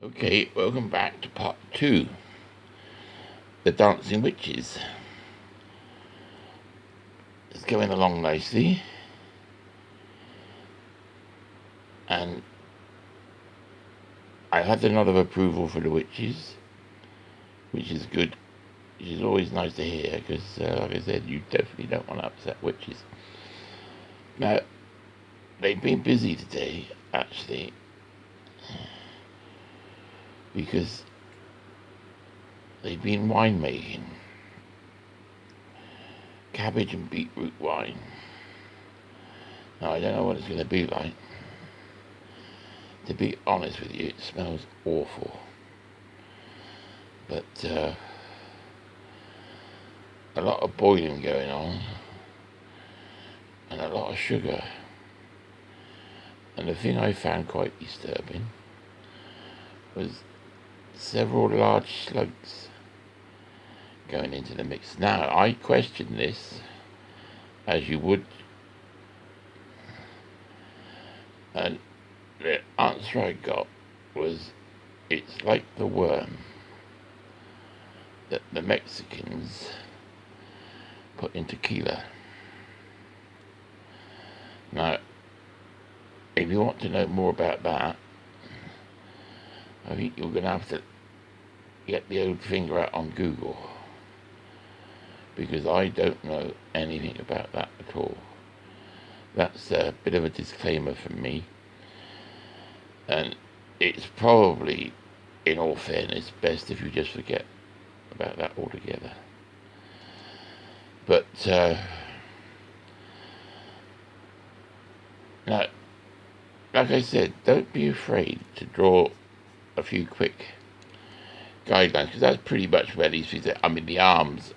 Okay, welcome back to part 2. The Dancing Witches. It's going along nicely. And I had another approval for the witches, which is good. Which is always nice to hear, because, like I said, you definitely don't want to upset witches. Now, they've been busy today, actually, because they've been wine making. Cabbage and beetroot wine. Now, I don't know what it's going to be like. To be honest with you, it smells awful. But a lot of boiling going on, and a lot of sugar. And the thing I found quite disturbing was several large slugs going into the mix. Now, I questioned this, as you would, and the answer I got was, it's like the worm that the Mexicans put in tequila. Now, if you want to know more about that, I think you're going to have to get the old finger out on Google, because I don't know anything about that at all. That's a bit of a disclaimer from me, and it's probably, in all fairness, best if you just forget about that altogether. But now, like I said, don't be afraid to draw a few quick guidelines, because that's pretty much where these things are. I mean, the arms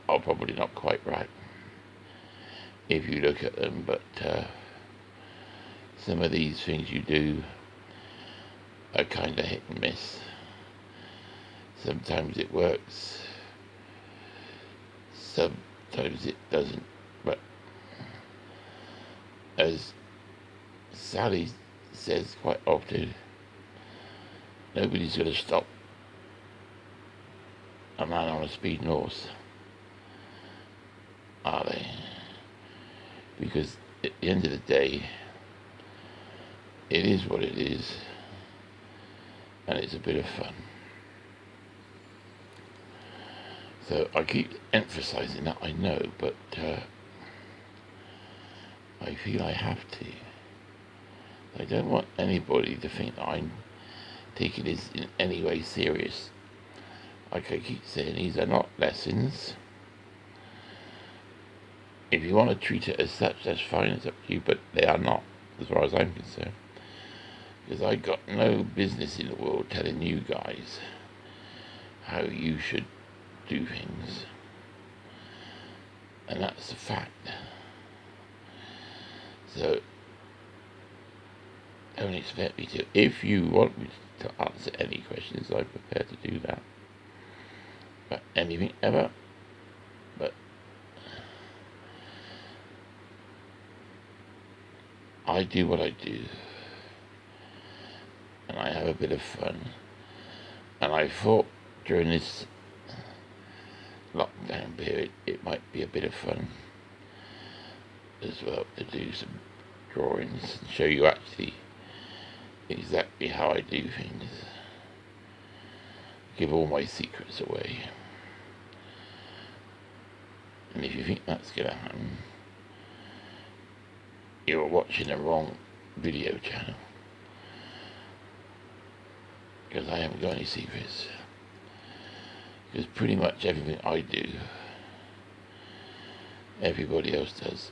are probably not quite right if you look at them, but some of these things you do are kind of hit and miss. Sometimes it works, sometimes it doesn't. But as Sally says quite often, nobody's going to stop a man on a speeding horse, are they? Because at the end of the day, it is what it is, and it's a bit of fun. So I keep emphasizing that, I know, but I feel I have to. I don't want anybody to think that I'm taking this in any way serious. Like I keep saying, these are not lessons. If you want to treat it as such, that's fine, it's up to you, but they are not, as far as I'm concerned. Because I got no business in the world telling you guys how you should do things. And that's a fact. So, don't expect me to. If you want me to answer any questions, I'm prepared to do that. But anything ever. But I do what I do, and I have a bit of fun. And I thought during this lockdown period it might be a bit of fun as well to do some drawings and show you actually exactly how I do things. Give all my secrets away. And if you think that's going to happen, you're watching the wrong video channel. Because I haven't got any secrets. Because pretty much everything I do, everybody else does.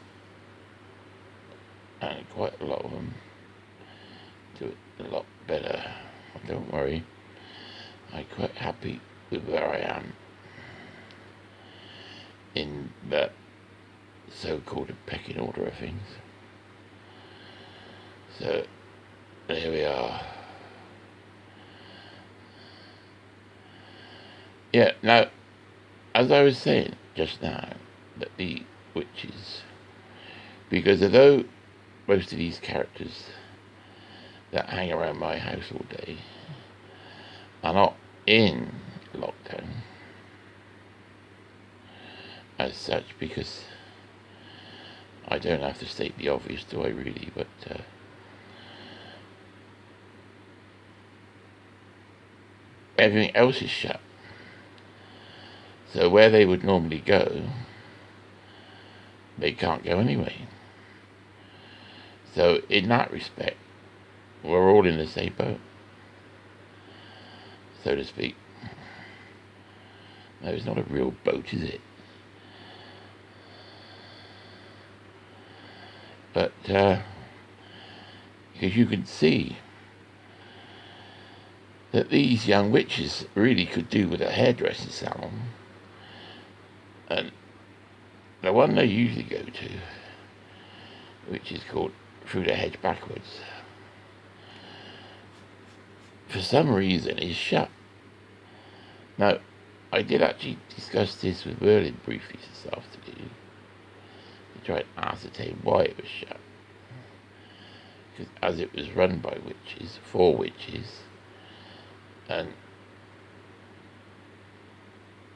And quite a lot of them do it a lot better. Don't worry, I'm quite happy with where I am in the so-called pecking order of things. So there we are. Yeah, now, as I was saying just now, that the witches, because although most of these characters that hang around my house all day are not in lockdown as such, because I don't have to state the obvious, do I really? But everything else is shut. So where they would normally go, they can't go anyway. So in that respect, we're all in the same boat, so to speak. No, it's not a real boat, is it? But because you can see that these young witches really could do with a hairdressing salon, and the one they usually go to, which is called Through the Hedge Backwards, for some reason is shut. Now, I did actually discuss this with Merlin briefly this afternoon to try and ascertain why it was shut. Because as it was run by witches, for witches, and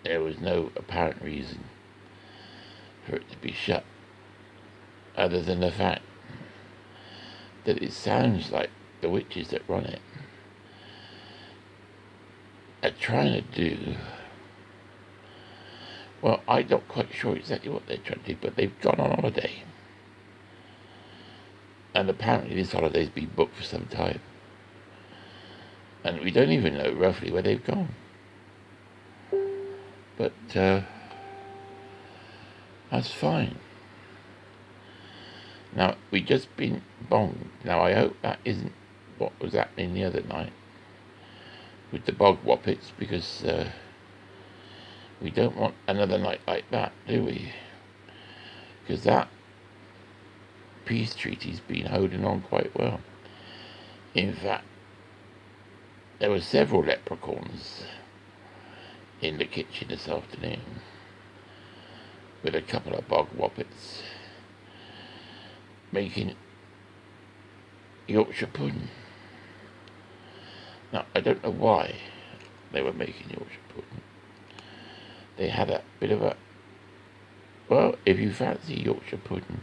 there was no apparent reason for it to be shut, other than the fact that it sounds like the witches that run it are trying to do, well, I'm not quite sure exactly what they're trying to do, but they've gone on holiday. And apparently this holiday's been booked for some time. And we don't even know roughly where they've gone. But that's fine. Now, we just been bonged. Now, I hope that isn't what was happening the other night with the bog whoppets, because we don't want another night like that, do we? Because that peace treaty's been holding on quite well. In fact, there were several leprechauns in the kitchen this afternoon with a couple of bog whoppets making Yorkshire pudding. Now, I don't know why they were making Yorkshire pudding. They had a bit of a, well, if you fancy Yorkshire pudding,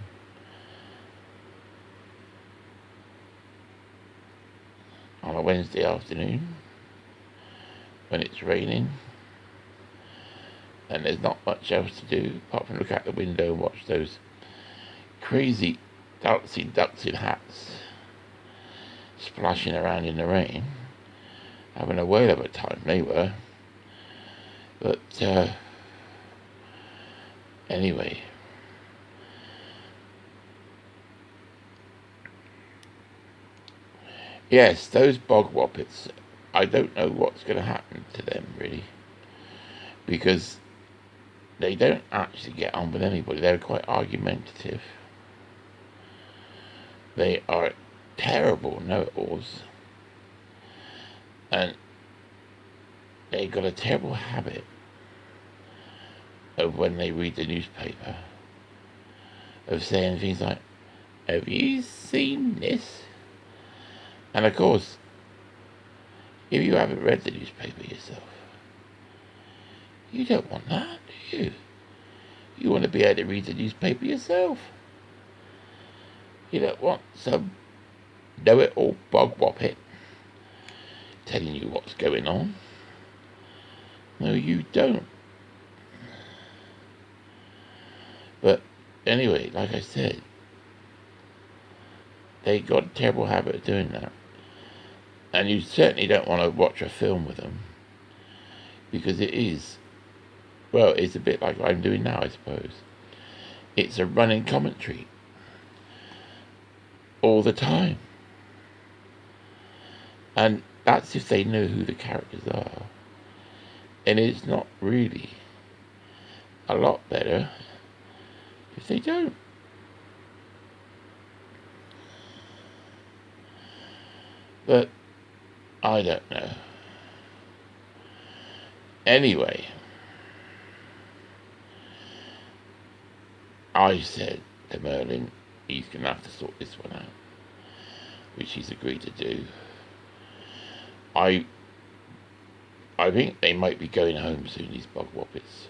on a Wednesday afternoon when it's raining and there's not much else to do apart from look out the window and watch those crazy dancing ducks in hats splashing around in the rain, having a whale of a time they were. But anyway, yes, those bog whoppets, I don't know what's going to happen to them really, because they don't actually get on with anybody. They're quite argumentative. They are terrible know-it-alls, and they've got a terrible habit of, when they read the newspaper, of saying things like, "Have you seen this?" And of course, if you haven't read the newspaper yourself, you don't want that, do you? You want to be able to read the newspaper yourself. You don't want some know-it-all bog whoppet telling you what's going on. No, you don't. But anyway, like I said, they got a terrible habit of doing that. And you certainly don't want to watch a film with them, because it is, well, it's a bit like what I'm doing now, I suppose. It's a running commentary all the time. And that's if they know who the characters are. And it's not really a lot better if they don't. But I don't know. Anyway, I said to Merlin, he's going to have to sort this one out, which he's agreed to do. I I think they might be going home soon, these bog wobbits.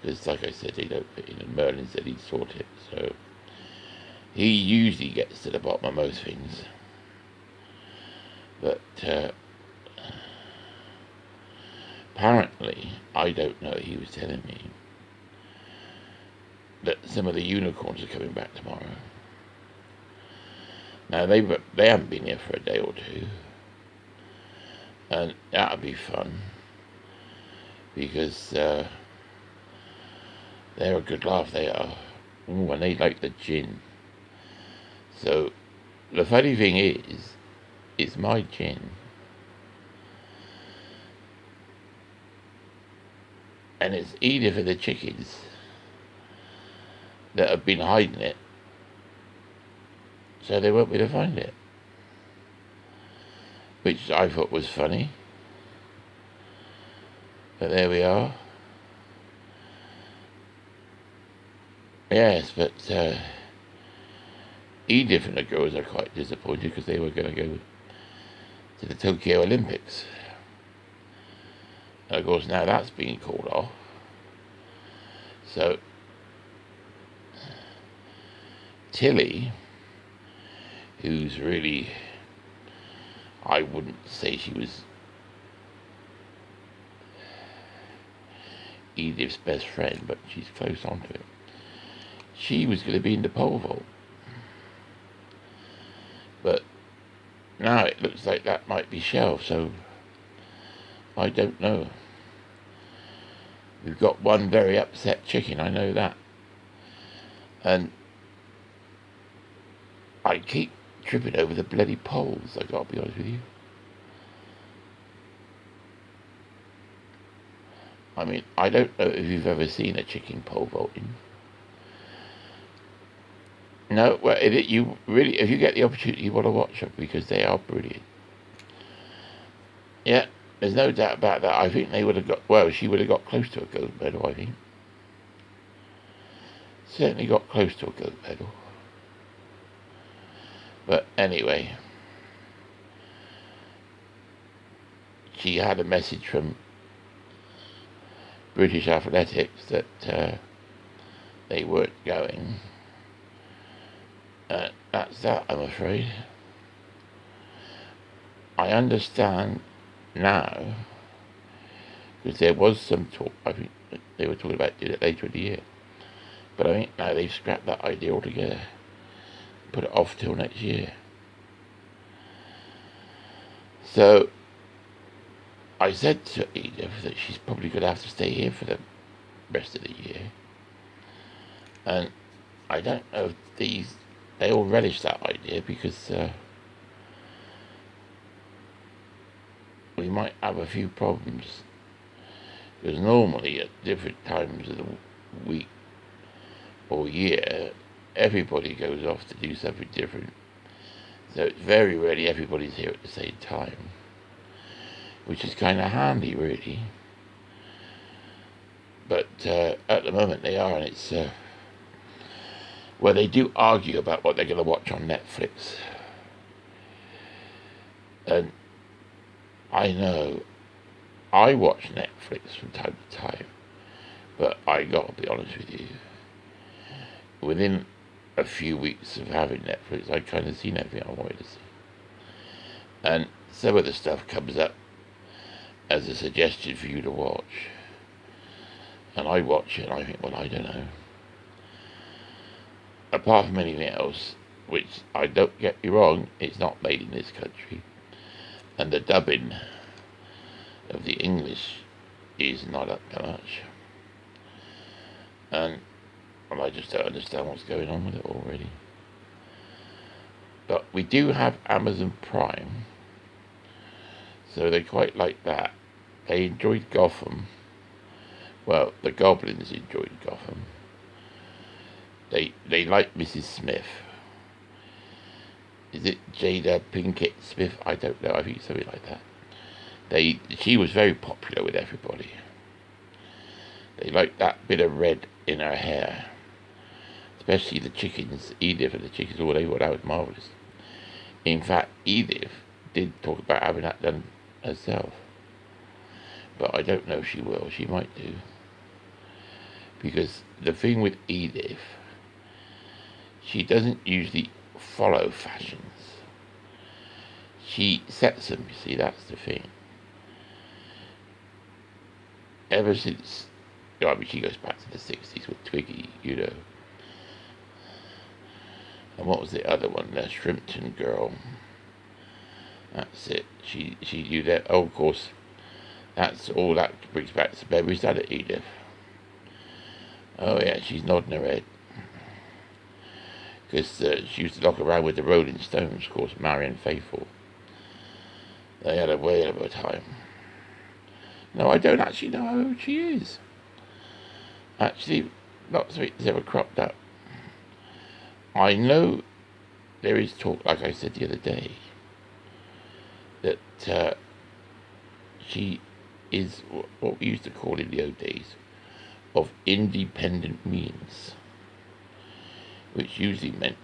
Because, like I said, they don't fit in, and Merlin said he'd sort it, so he usually gets to the bottom of most things. But apparently, I don't know, he was telling me that some of the unicorns are coming back tomorrow. Now, they haven't been here for a day or two, and that'll be fun, because they're a good laugh, they are. Ooh, and they like the gin. So, the funny thing is, it's my gin. And it's Edith and the chickens that have been hiding it, so they won't be able to find it. Which I thought was funny. But there we are. Yes, but Edith and the girls are quite disappointed because they were going to go to the Tokyo Olympics. And of course now that's being called off. So Tilly, who's really, I wouldn't say she was Edith's best friend, but she's close onto it. She was going to be in the pole vault. But now it looks like that might be shelved, so I don't know. We've got one very upset chicken, I know that. And I keep tripping over the bloody poles, I gotta be honest with you. I mean, I don't know if you've ever seen a chicken pole vaulting. No, well, if you get the opportunity, you want to watch them, because they are brilliant. Yeah, there's no doubt about that. I think they would have got, well, she would have got close to a gold medal, I think. Certainly got close to a gold medal. But anyway, she had a message from British Athletics that they weren't going. That's that, I'm afraid. I understand now, because there was some talk, I think they were talking about doing it later in the year, but I think now they've scrapped that idea altogether, put it off till next year. So I said to Edith that she's probably going to have to stay here for the rest of the year, and I don't know if they all relish that idea, because we might have a few problems, because normally at different times of the week or year everybody goes off to do something different, so it's very rarely everybody's here at the same time, which is kind of handy really. But at the moment they are, and it's well, they do argue about what they're going to watch on Netflix. And I know I watch Netflix from time to time, but I got to be honest with you, within a few weeks of having Netflix, I've kind of seen everything I wanted to see. And some of the stuff comes up as a suggestion for you to watch. And I watch it and I think, well, I don't know. Apart from anything else, which I don't get me wrong, it's not made in this country. And the dubbing of the English is not up to much. And I just don't understand what's going on with it already. But we do have Amazon Prime, so they quite like that. They enjoyed Gotham. Well, the Goblins enjoyed Gotham. They like Mrs. Smith. Is it Jada Pinkett Smith? I don't know. I think something like that. She was very popular with everybody. They liked that bit of red in her hair, especially the chickens. Edith and the chickens. Oh, that was marvelous. In fact, Edith did talk about having that done herself. but I don't know if she will. She might do. Because the thing with Edith, she doesn't usually follow fashions. She sets them, you see, that's the thing. Ever since, I mean, she goes back to the 60s with Twiggy, you know. And what was the other one? The Shrimpton Girl. That's it. She knew that. Oh, of course, that's all that brings back to memories, that at Edith. Oh yeah, she's nodding her head. Because she used to lock around with the Rolling Stones, of course, Marianne Faithfull. They had a whale of a time. No, I don't actually know who she is. Actually, not something that's ever cropped up. I know there is talk, like I said the other day, that she is what we used to call in the old days of independent means, which usually meant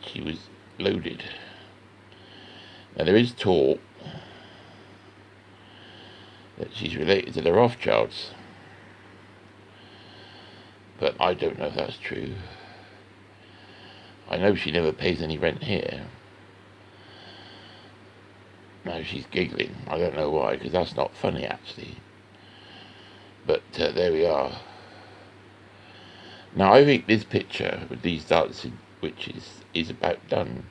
she was loaded. Now there is talk that she's related to the Rothschilds, but I don't know if that's true. I know she never pays any rent here. Now she's giggling. I don't know why, because that's not funny actually. But there we are. Now I think this picture with these dancing witches is about done.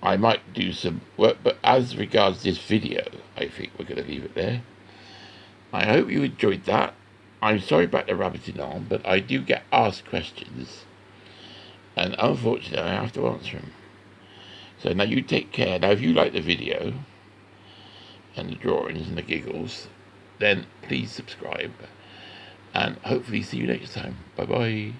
I might do some work, but as regards this video, I think we're going to leave it there. I hope you enjoyed that. I'm sorry about the rabbiting on, but I do get asked questions, and unfortunately I have to answer them. So now you take care. Now if you like the video and the drawings and the giggles, then please subscribe, and hopefully see you next time. Bye bye.